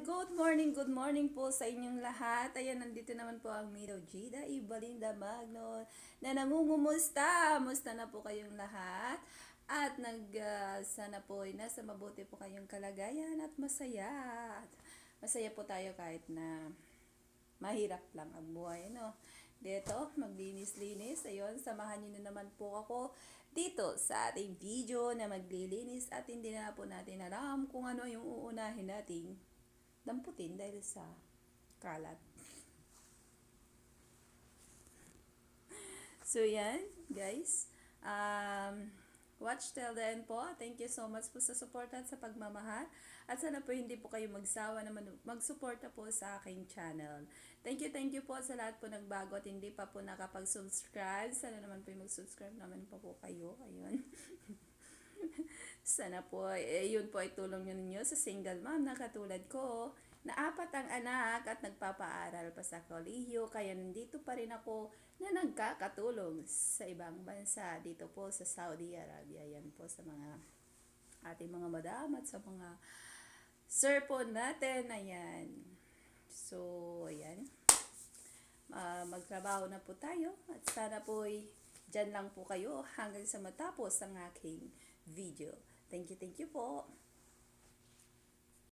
good morning po sa inyong lahat. Ayan, nandito naman po ang Miro Gida Ibalinda Magno na nangungumusta. Musta na po kayong lahat? At sana po ay nasa mabuti po kayong kalagayan at masaya. Masaya po tayo kahit na mahirap lang ang buhay, no? Dito, maglinis-linis. Ayun, samahan niyo na naman po ako dito sa ating video na maglilinis at hindi na po natin alam kung ano yung uunahin nating damputin dahil sa kalat. So, yan, guys. Watch till the end po. Thank you so much po sa support at sa pagmamahal. At sana po hindi po kayo magsawa na magsuporta po sa aking channel. Thank you po sa lahat po nagbago at hindi pa po nakapag-subscribe. Sana naman po mag-subscribe naman po kayo. Ayun. Sana po, yun po ay tulong ninyo sa single mom na katulad ko na 4 ang anak at nagpapaaral pa sa kolehiyo, kaya nandito pa rin ako na nagkakatulong sa ibang bansa dito po sa Saudi Arabia. Yan po sa mga ating mga madam at sa mga sir po natin. Ayan. So, ayan. Magtrabaho na po tayo at sana po dyan lang po kayo hanggang sa matapos ang aking video. Thank you po.